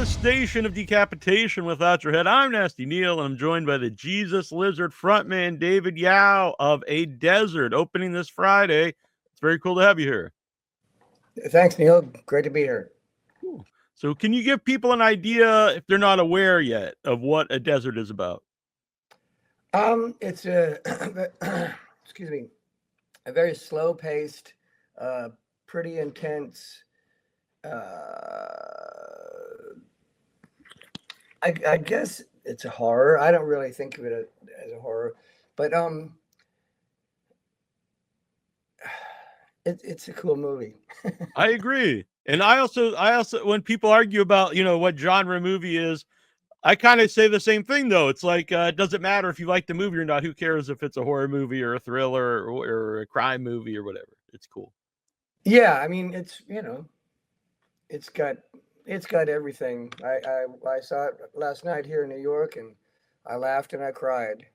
devastation of decapitation without your head. I'm Nasty Neal, and I'm joined by the Jesus Lizard frontman, David Yow of A Desert, opening this Friday. It's very cool to have you here. Thanks, Neil. Great to be here. Cool. So can you give people an idea, if they're not aware yet, of what A Desert is about? It's a excuse me, a very slow-paced, uh, pretty intense. I guess it's a horror. I don't really think of it as a horror, but it's a cool movie. I agree. And I also, when people argue about, what genre movie is, I kind of say the same thing, though. It's like, it doesn't matter if you like the movie or not. Who cares if it's a horror movie or a thriller or a crime movie or whatever? It's cool. Yeah, I mean, it's got it's got everything. I saw it last night here in New York, and I laughed and I cried.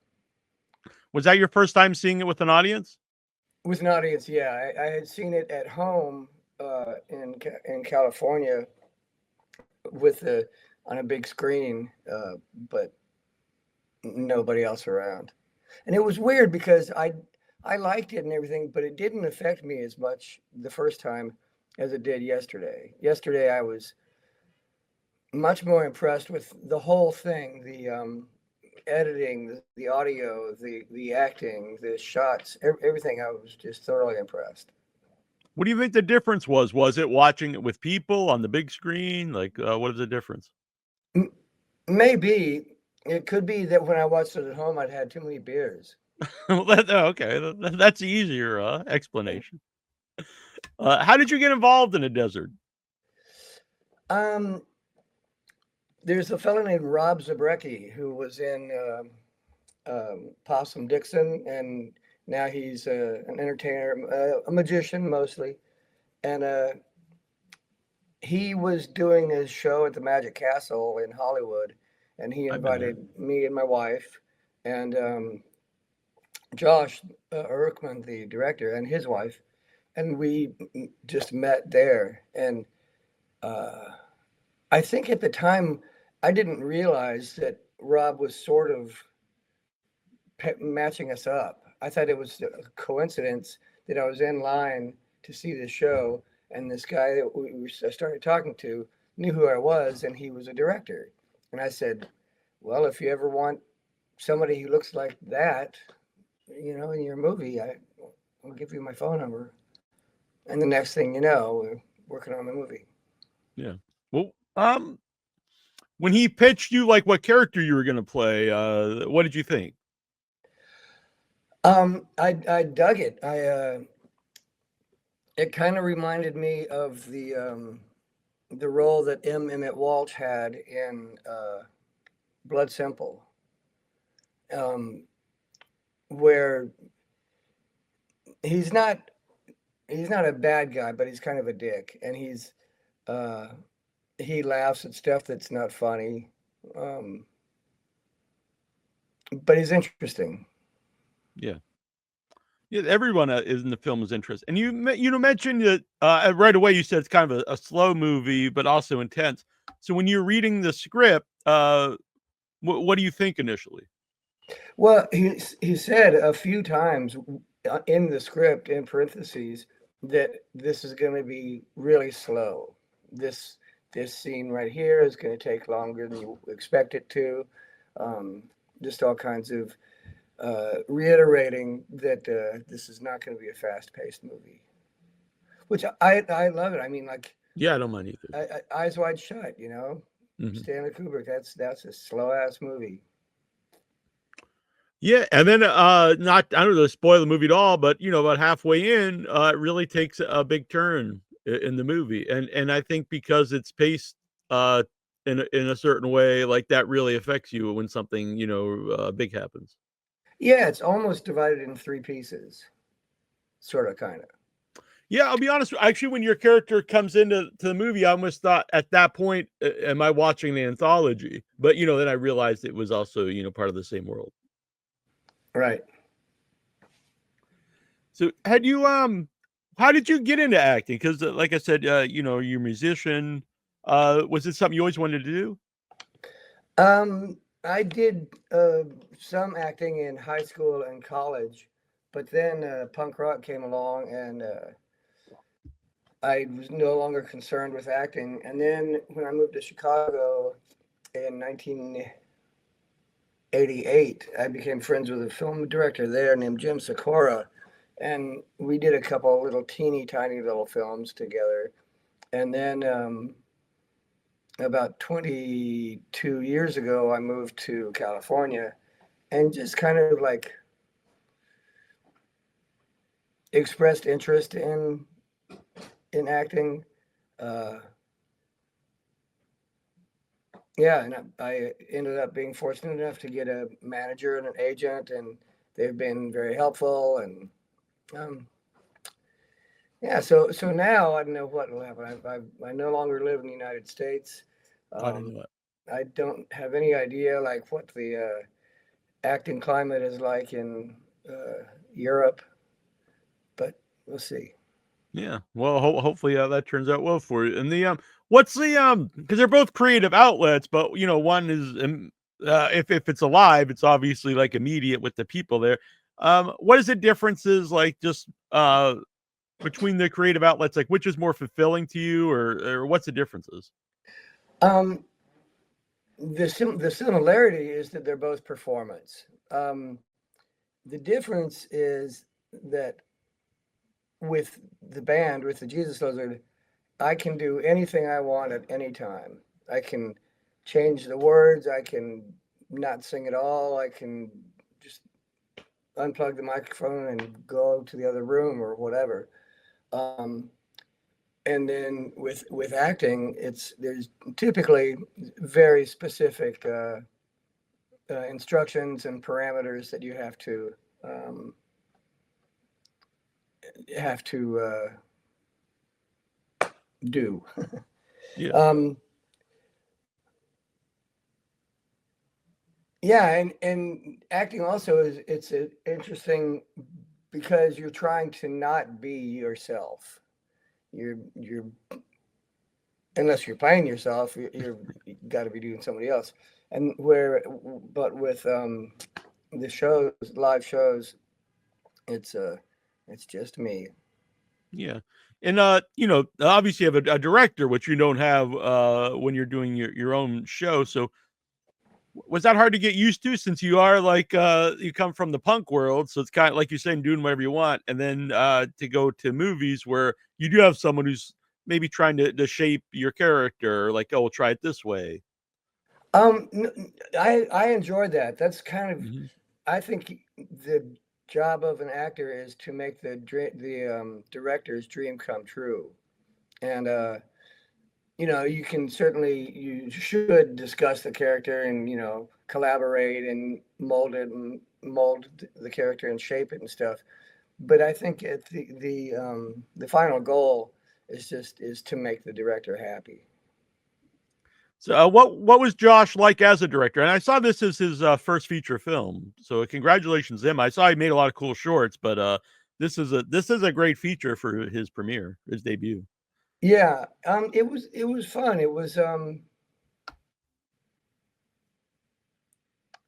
Was that your first time seeing it with an audience? With an audience, yeah. I had seen it at home in California with the on a big screen, but nobody else around. And it was weird because I liked it and everything, but it didn't affect me as much the first time as it did yesterday. Yesterday, I was much more impressed with the whole thing, the editing, the audio, the acting, the shots, everything. I was just thoroughly impressed. What do you think the difference was? Was it watching it with people on the big screen? Like, what is the difference? M- Maybe it could be that when I watched it at home, I'd had too many beers. Well, okay, that's the easier explanation. How did you get involved in A Desert? Um, there's a fellow named Rob Zabrecki who was in Possum Dixon, and now he's an entertainer, a magician mostly. And he was doing his show at the Magic Castle in Hollywood, and he I've been there. invited me and my wife and Josh Erkman, the director, and his wife, and we just met there. And uh, I think at the time I didn't realize that Rob was sort of matching us up. I thought it was a coincidence that I was in line to see the show, and this guy that I started talking to knew who I was, and he was a director. And I said, "Well, if you ever want somebody who looks like that, in your movie, I'll give you my phone number." And the next thing you know, we're working on the movie. Yeah. Well, when he pitched you like what character you were going to play, what did you think? I dug it. It kind of reminded me of the role that Emmett Walsh had in Blood Simple, um, where he's not he's not a bad guy, but he's kind of a dick, and uh, he laughs at stuff that's not funny, um, but he's interesting. Yeah. Yeah, everyone is in the film is interested, and you mentioned that right away. You said it's kind of a slow movie, but also intense. So when you're reading the script, what do you think initially? Well, he said a few times in the script, in parentheses, that this is going to be really slow. This this scene right here is going to take longer than you expect it to. Um, just all kinds of reiterating that this is not going to be a fast-paced movie, which I love it. I mean, like Yeah, I don't mind either. Eyes Wide Shut. Hmm. Stanley Kubrick. That's a slow-ass movie. Yeah, and then not I don't know spoil the movie at all, but about halfway in, it really takes a big turn in the movie, and I think because it's paced uh in a certain way, like that really affects you when something big happens. Yeah, it's almost divided in three pieces, sort of, kind of. Yeah, I'll be honest. Actually, when your character comes into the movie, I almost thought at that point, am I watching the anthology? But then I realized it was also part of the same world. Right. So how did you get into acting? Because like I said, you're a musician. Was it something you always wanted to do? I did some acting in high school and college, but then punk rock came along, and I was no longer concerned with acting. And then when I moved to Chicago in 1988, I became friends with a film director there named Jim Sikora, and we did a couple little teeny tiny little films together. And then about 22 years ago, I moved to California and just kind of like expressed interest in acting. Uh, yeah, and I ended up being fortunate enough to get a manager and an agent, and they've been very helpful. And um, yeah, so now I don't know what will happen. I no longer live in the United States. I didn't Um, know that. I don't have any idea like what the acting climate is like in Europe, but we'll see. Yeah. Well, hopefully that turns out well for you. And what's the because they're both creative outlets, but one is if it's alive, it's obviously like immediate with the people there. What is the differences like just between the creative outlets? Like which is more fulfilling to you, or what's the differences? Um, the similarity is that they're both performance. The difference is that with the band, with the Jesus Lizard, I can do anything I want at any time. I can change the words. I can not sing at all. I can just unplug the microphone and go to the other room or whatever. Um, and then with acting, there's typically very specific instructions and parameters that you um, have to do. Yeah. um, yeah, and acting also it's interesting because you're trying to not be yourself. You're unless you're playing yourself, you got to be doing somebody else. And but with the shows, live shows, it's uh, it's just me. Yeah. And obviously you have a director, which you don't have when you're doing your own show. So was that hard to get used to since you are like you come from the punk world, so it's kind of like you're saying doing whatever you want, and then to go to movies where you do have someone who's maybe trying to shape your character, like, oh, we'll try it this way. I enjoy that. That's kind of Hmm. I think the job of an actor is to make the director's dream come true. And you should discuss the character and collaborate and mold the character and shape it and stuff. But I think the final goal is to make the director happy. So what was Josh like as a director? And I saw this as his first feature film, so congratulations to him. I saw he made a lot of cool shorts, but this is a great feature for his premiere, his debut. Yeah, it was fun. It was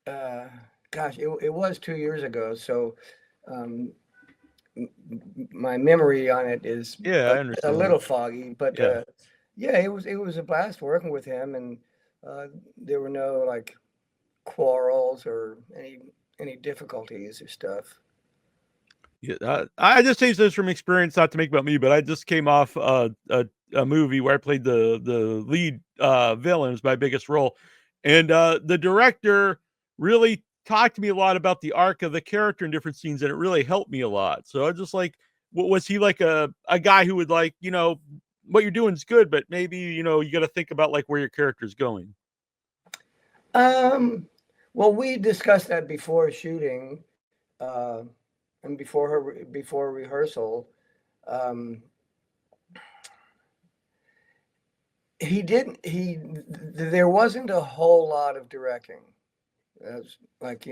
uh, gosh, it was 2 years ago, so um, my memory on it is Yeah, I a understand that. little foggy. But Yeah. yeah, it was a blast working with him, and there were no like quarrels or any difficulties or stuff. Yeah, I just say this from experience, not to make about me, but I just came off a movie where I played the lead villain. It was my biggest role, and the director really talked to me a lot about the arc of the character in different scenes, and it really helped me a lot. So I just like, was he like a guy who would like, what you're doing is good, but maybe you got to think about like where your character's going. Um, well, we discussed that before shooting, uh, and before rehearsal. Um, he didn't. There wasn't a whole lot of directing. That's like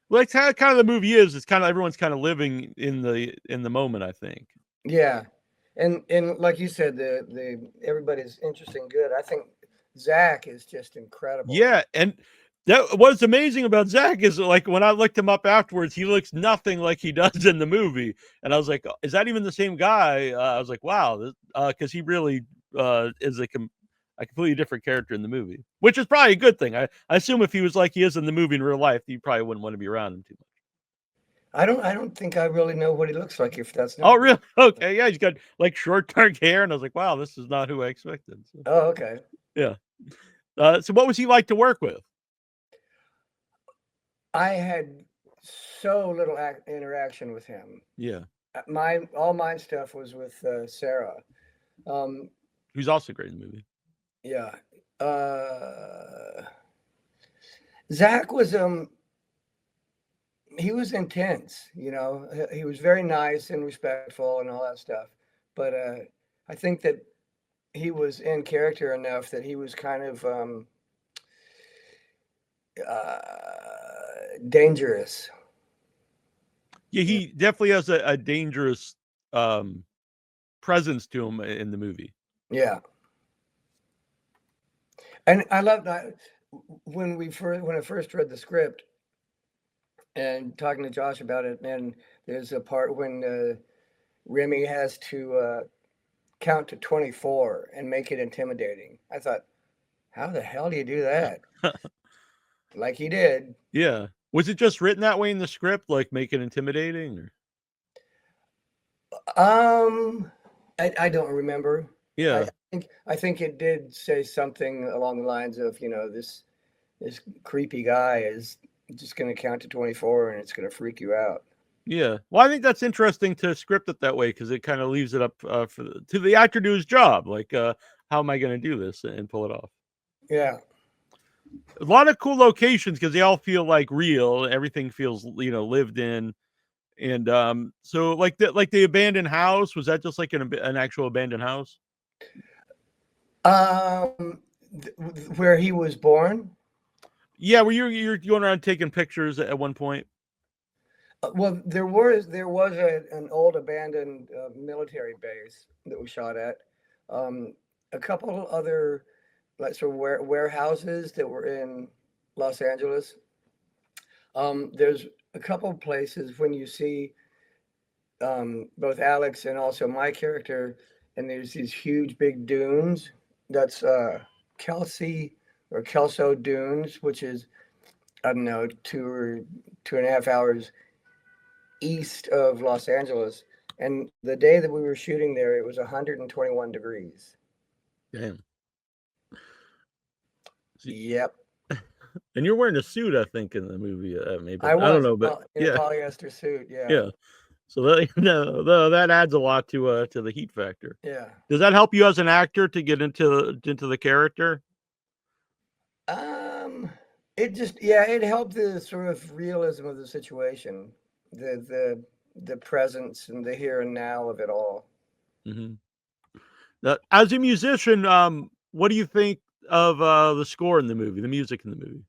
Well, that's how kind of the movie is. It's kind of everyone's kind of living in the moment, I think. yeah. And like you said, the everybody's interesting, good. I think Zach is just incredible. Yeah, and that what's amazing about Zach is like when I looked him up afterwards, he looks nothing like he does in the movie, and I was like, "Is that even the same guy?" I was like, "Wow," because he really is a completely different character in the movie, which is probably a good thing. I assume if he was like he is in the movie in real life, you probably wouldn't want to be around him too much. I don't think I really know what he looks like if that's Oh, not. really? Okay, yeah, he's got like short dark hair, and I was like, "Wow, this is not who I expected." So, Oh, okay. yeah. So, what was he like to work with? I had so little interaction with him. Yeah, All my stuff was with Sarah. Um, who's also great in the movie. yeah. Zach was he was intense, you know. He was very nice and respectful and all that stuff. But I think that he was in character enough that he was kind of dangerous. Yeah, he definitely has a dangerous um, presence to him in the movie. Yeah. And I love that when I first read the script and talking to Josh about it, and there's a part when Remy has to count to 24 and make it intimidating. I thought, how the hell do you do that? Like he did. Yeah. Was it just written that way in the script, like make it intimidating? Or? I don't remember. Yeah. I think it did say something along the lines of, you know, this creepy guy is just going to count to 24 and it's going to freak you out. Yeah. Well, I think that's interesting to script it that way because it kind of leaves it up to the actor to do his job. Like, how am I going to do this and pull it off? Yeah. A lot of cool locations because they all feel like real. Everything feels, lived in. And so like the abandoned house, was that just like an actual abandoned house? Where he was born. Yeah, were you're going around taking pictures at one point? Well, there was an old abandoned military base that we shot at. A couple other like sort of warehouses that were in Los Angeles. There's a couple of places when you see both Alex and also my character, and there's these huge big dunes. That's Kelsey or Kelso Dunes, which is I don't know 2.5 hours east of Los Angeles. And the day that we were shooting there, it was 121 degrees. Damn. Yep. And you're wearing a suit, I think, in the movie. Maybe I I don't was know, but in a yeah, polyester suit. Yeah. yeah. So that that adds a lot to the heat factor. Yeah. Does that help you as an actor to get into the character? Um, it just yeah, it helped the sort of realism of the situation, the presence and the here and now of it all. Mm-hmm. As a musician, what do you think of the score in the movie, the music in the movie?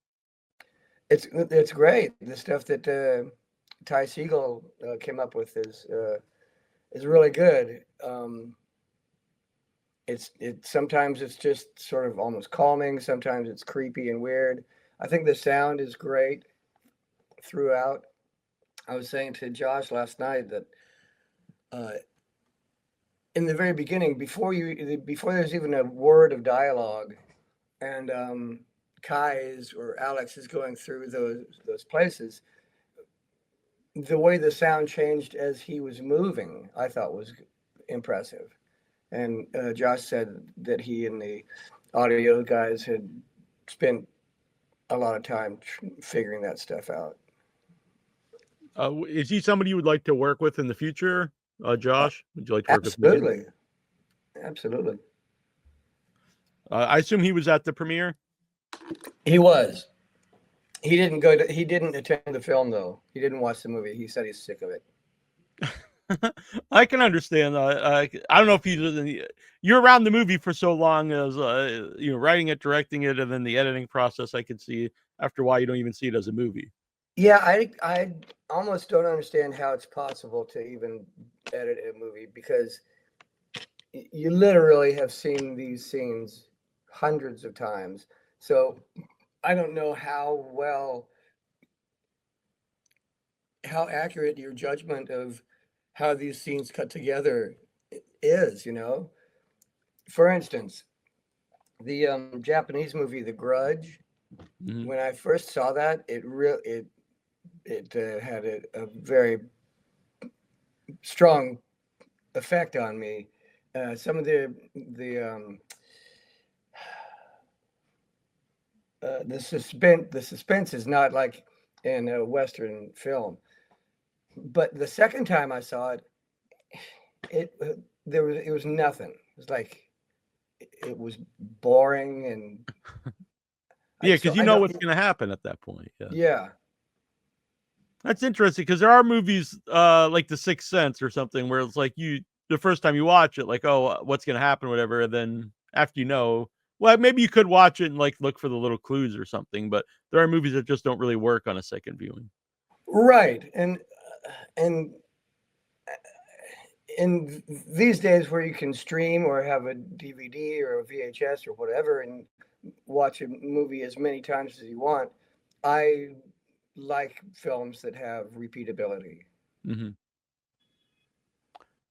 It's great. The stuff that Ty Siegel came up with is really good. It sometimes it's just sort of almost calming. Sometimes it's creepy and weird. I think the sound is great throughout. I was saying to Josh last night that uh, in the very beginning, before there's even a word of dialogue, and Kai is or Alex is going through those places, the way the sound changed as he was moving, I thought was impressive. And Josh said that he and the audio guys had spent a lot of time figuring that stuff out. Is he somebody you would like to work with in the future, Josh? Would you like to work with him again? Absolutely, absolutely. I assume he was at the premiere. He was. He didn't go to. He didn't attend the film though. He didn't watch the movie. He said he's sick of it. I can understand. I don't know if you're around the movie for so long as writing it, directing it, and then the editing process. I could see after a while you don't even see it as a movie. Yeah, I almost don't understand how it's possible to even edit a movie because you literally have seen these scenes hundreds of times. So I don't know how accurate your judgment of how these scenes cut together is, you know. For instance, the Japanese movie The Grudge, Mhm. when I first saw that, it had a very strong effect on me. Some of the suspense is not like in a Western film. But the second time I saw it, it was nothing. It was like it was boring, and Yeah, so because you I know don't. what's gonna happen at that point. Yeah. Yeah, That's interesting because there are movies like The Sixth Sense or something where it's like the first time you watch it, like, oh, what's gonna happen, whatever, and then after well, maybe you could watch it and like look for the little clues or something, but there are movies that just don't really work on a second viewing. right. And in these days where you can stream or have a DVD or a VHS or whatever and watch a movie as many times as you want, I like films that have repeatability. Hmm.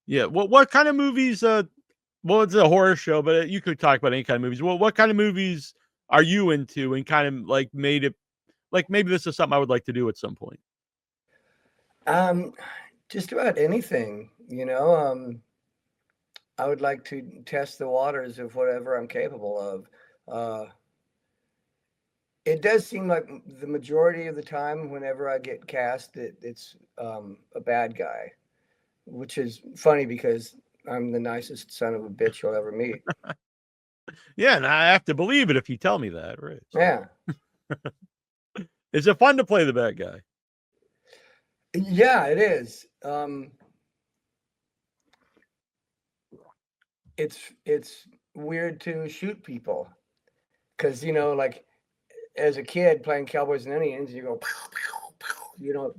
Yeah. What kind of movies? Well, it's a horror show, but you could talk about any kind of movies. Well, what kind of movies are you into, and kind of like made it like maybe this is something I would like to do at some point? Um, just about anything, you know. I would like to test the waters of whatever I'm capable of. Uh, it does seem like the majority of the time, whenever I get cast, it's a bad guy, which is funny because I'm the nicest son of a bitch you'll ever meet. Yeah, and I have to believe it if you tell me that, right? So, Yeah, is it fun to play the bad guy? yeah, it is. It's weird to shoot people because like as a kid playing Cowboys and Indians, you go, pow, pow, pow.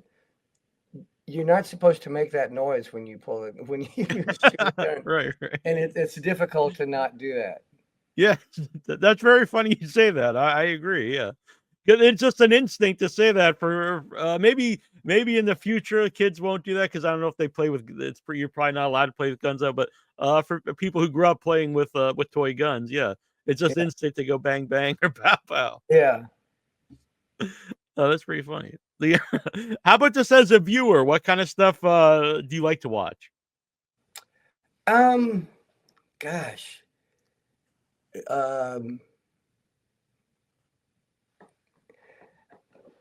You're not supposed to make that noise when you pull it when you shoot a gun, Right, right. and it's difficult to not do that. Yeah, that's very funny you say that. I agree. Yeah, it's just an instinct to say that. For maybe in the future, kids won't do that because I don't know if they play with. You're probably not allowed to play with guns out, but for people who grew up playing with toy guns, yeah, it's just Yeah, instinct to go bang bang or pow pow. yeah. Oh, that's pretty funny. How about just as a viewer, what kind of stuff do you like to watch? Um, Gosh, um,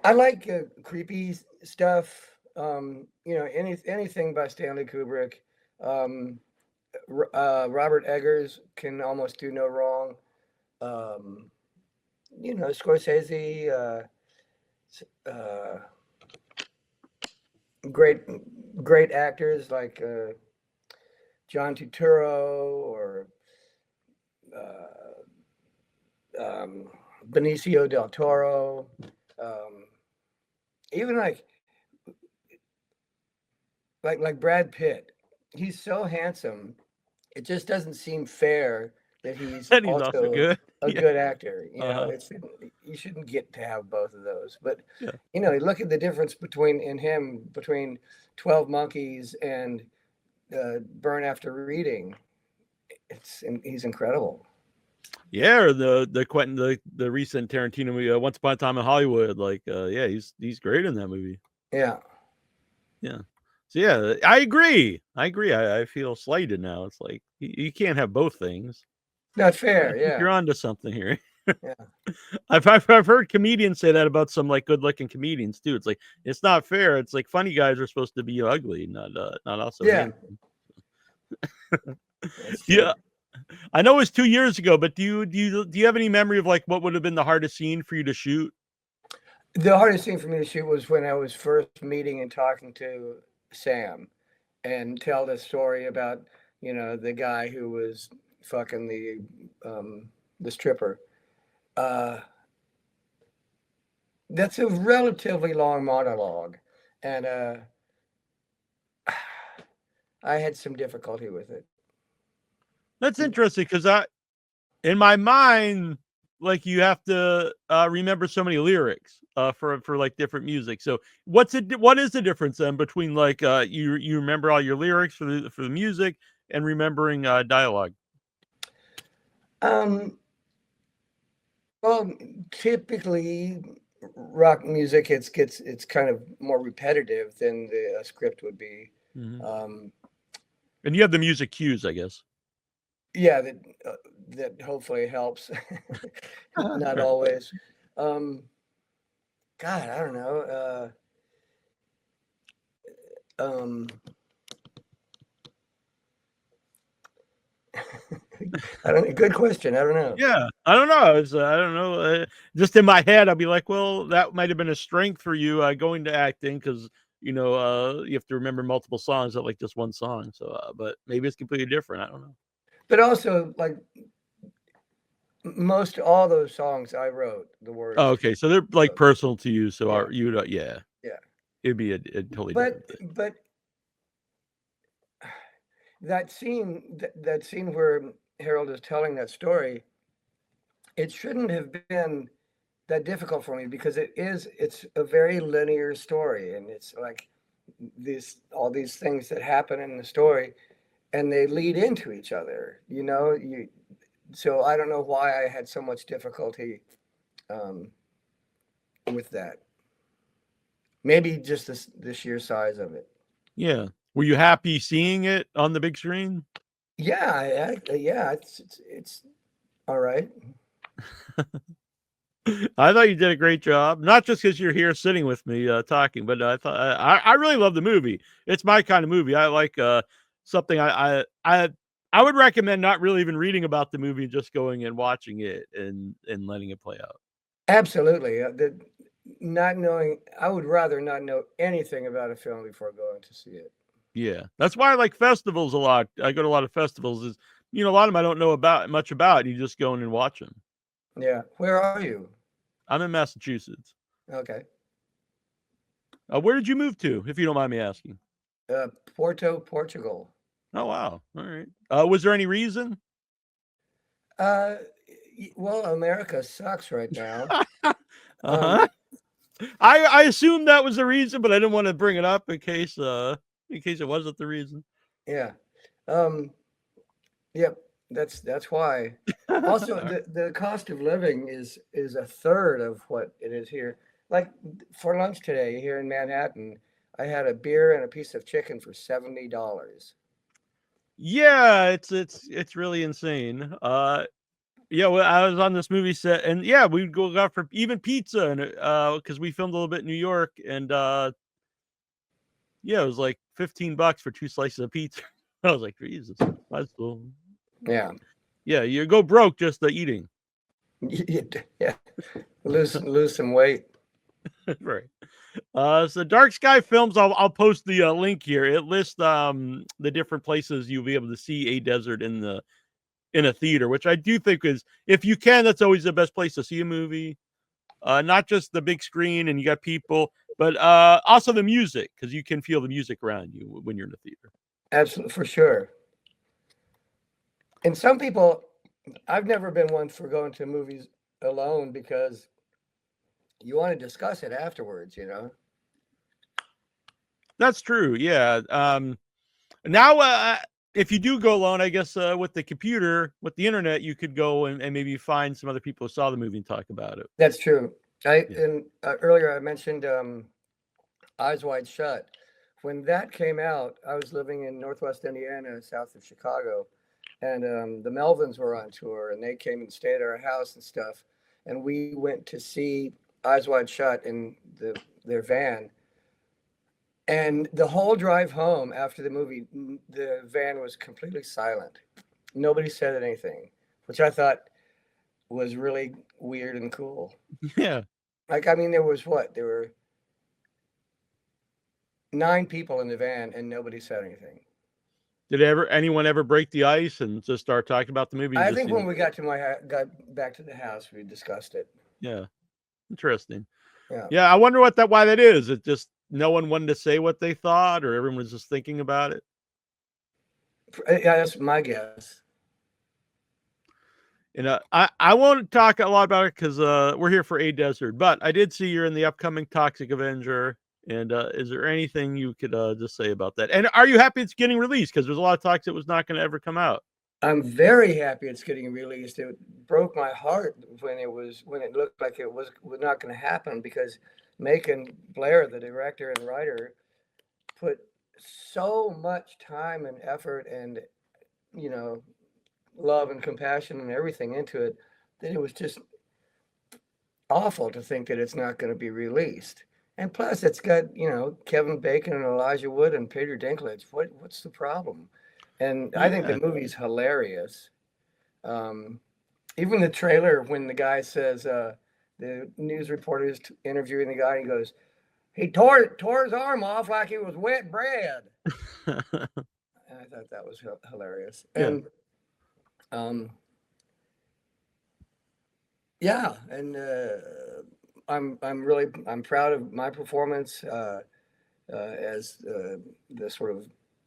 I like creepy stuff. Anything by Stanley Kubrick. Um, Robert Eggers can almost do no wrong. Um, Scorsese, uh, great, great actors like John Turturro or uh, Benicio del Toro. Um, Even like Brad Pitt. He's so handsome. It just doesn't seem fair that he's And he's also also good. a Yeah. good actor. Uh-huh. It's you shouldn't get to have both of those. But Yeah. look at the difference between 12 Monkeys and Burn After Reading. He's incredible. Yeah, or the Quentin the recent Tarantino movie, Once Upon a Time in Hollywood. Like, yeah, he's great in that movie. Yeah. Yeah. So yeah, I agree. I agree. I feel slighted now. It's like you can't have both things. Not I fair. think Yeah. you're onto something here. Yeah. I've heard comedians say that about some like good looking comedians too. It's like it's not fair. It's like funny guys are supposed to be ugly, not also Yeah. handsome. That's true. Yeah, I know it was 2 years ago, but do you have any memory of like what would have been the hardest scene for you to shoot? The hardest thing for me to shoot was when I was first meeting and talking to Sam and tell the story about, the guy who was fucking the stripper. Uh, that's a relatively long monologue, and I had some difficulty with it. That's interesting because in my mind, like you have to remember so many lyrics for like different music. So what is the difference then between like you remember all your lyrics for the music and remembering dialogue? Um, well, typically rock music it's kind of more repetitive than the script would be. Hmm. Um, And you have the music cues, I guess. yeah, that hopefully helps. Not Right. always. Um, God, I don't know. Um, I don't. Good question. I don't know. Yeah, I don't know. I don't know. Just in my head, I'll be like, well, that might have been a strength for you going to acting because you have to remember multiple songs, not like just one song. So, but maybe it's completely different. I don't know. But also, like most all those songs I wrote the Oh, words to. okay, so they're like So personal to you. So, yeah, yeah, yeah. it'd be a totally But different thing. but that scene where Harold is telling that story, it shouldn't have been that difficult for me because it's a very linear story, and it's like these all these things that happen in the story and they lead into each other, you so I don't know why I had so much difficulty um, with that. Maybe just the sheer size of it. Yeah. Were you happy seeing it on the big screen? Yeah, yeah, it's all right. I thought you did a great job. Not just because you're here sitting with me talking, but I thought I really love the movie. It's my kind of movie. I like something I would recommend not really even reading about the movie, just going and watching it and letting it play out. Absolutely. Not knowing, I would rather not know anything about a film before going to see it. Yeah, that's why I like festivals a lot. I go to a lot of festivals. Is a lot of them I don't know about much about. You just go in and watch them. Yeah. Where are you? I'm in Massachusetts. Okay. Where did you move to, if you don't mind me asking? Porto, Portugal. Oh wow, all right. Was there any reason? Uh, well, America sucks right now. Uh-huh. Um, I assumed that was the reason, but I didn't want to bring it up in case it wasn't the reason. yeah. Um, yep. That's why. Also, Alright. the cost of living is a third of what it is here. Like for lunch today here in Manhattan, I had a beer and a piece of chicken for $70. Yeah, it's really insane. Yeah, well, I was on this movie set, and yeah, we'd go out for even pizza, and because we filmed a little bit in New York, and yeah, it was like $15 for 2 slices of pizza. I was like, Jesus, that's cool. Yeah. Yeah, you go broke just eating. Yeah. Lose some weight. Right. So Dark Sky Films, I'll post the link here. It lists the different places you'll be able to see a desert in a theater, which I do think is, if you can, that's always the best place to see a movie. Not just the big screen and you got people, but also the music, because you can feel the music around you when you're in the theater. Absolutely, for sure. And some people, I've never been one for going to movies alone because you want to discuss it afterwards. That's true. Yeah. Now, if you do go alone, I guess with the computer, with the internet, you could go and maybe find some other people who saw the movie and talk about it. That's true. I Yeah. and earlier I mentioned Eyes Wide Shut. When that came out, I was living in Northwest Indiana, south of Chicago, and the Melvins were on tour, and they came and stayed at our house and stuff. And we went to see Eyes Wide Shut in their van. And the whole drive home after the movie, the van was completely silent. Nobody said anything, which I thought was really weird and cool. Yeah. Like, I mean, there was what? There were 9 people in the van, and nobody said anything. Did anyone ever break the ice and just start talking about the movie? I Just think when we got back to the house, we discussed it. yeah, interesting. Yeah, Yeah, I wonder why that is. It just no one wanted to say what they thought, or everyone was just thinking about it. yeah, that's my guess. And I won't talk a lot about it because we're here for A Desert, but I did see you're in the upcoming Toxic Avenger. And is there anything you could just say about that? And are you happy it's getting released? Because there's a lot of talks it was not going to ever come out. I'm very happy it's getting released. It broke my heart when it looked like it was not going to happen, because Macon Blair, the director and writer, put so much time and effort and, you know, love and compassion and everything into it, that it was just awful to think that it's not going to be released. And plus, it's got, you know, Kevin Bacon and Elijah Wood and Peter Dinklage. What's the problem? And I think the Yeah. movie's hilarious. Um, Even the trailer, when the guy says, the news reporter is interviewing the guy, he goes, he tore his arm off like it was wet bread. And I thought that was hilarious. Yeah. And yeah, and I'm proud of my performance as the sort of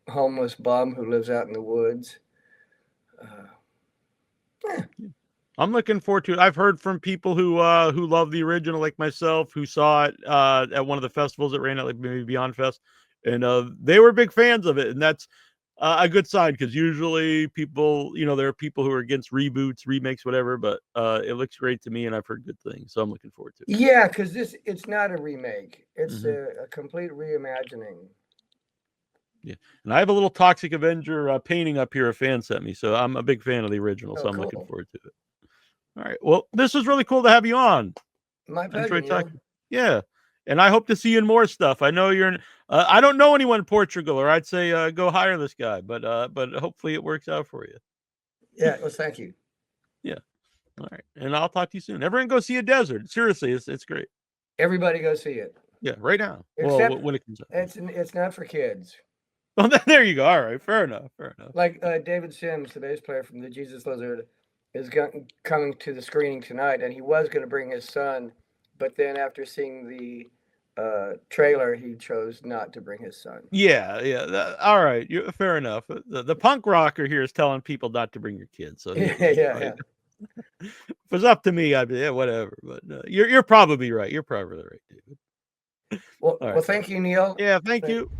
homeless bum who lives out in the woods. I'm looking forward to it. I've heard from people who love the original, like myself, who saw it at one of the festivals that ran at, like maybe Beyond Fest, and they were big fans of it, and that's a good sign, because usually people, you know, there are people who are against reboots, remakes, whatever, but it looks great to me, and I've heard good things, so I'm looking forward to it. Yeah, because it's not a remake; it's Mm-hmm. a complete reimagining. Yeah, and I have a little Toxic Avenger painting up here a fan sent me, so I'm a big fan of the original, Oh, so I'm looking cool! forward to it. All right, well, this was really cool to have you on. My I pleasure, enjoyed Neil. talking. Yeah, and I hope to see you in more stuff. I know you're in. I don't know anyone in Portugal, or I'd say go hire this guy. But hopefully it works out for you. Yeah, well, thank you. Yeah. All right, and I'll talk to you soon. Everyone, go see A Desert. Seriously, it's great. Everybody go see it. Yeah, right now. Well, Except when it comes out. it's not for kids. Well, there you go. All right, fair enough. Fair enough. Like David Sims, the bass player from the Jesus Lizard, is coming to the screening tonight, and he was going to bring his son, but then after seeing the trailer, he chose not to bring his son. Yeah, yeah. All right, fair enough. The punk rocker here is telling people not to bring your kids. So Yeah, that's yeah, right. yeah. If it's up to me, I'd be whatever. But you're probably right. You're probably right, David. Well, All right. well, thank you, Neil. Yeah, thank you.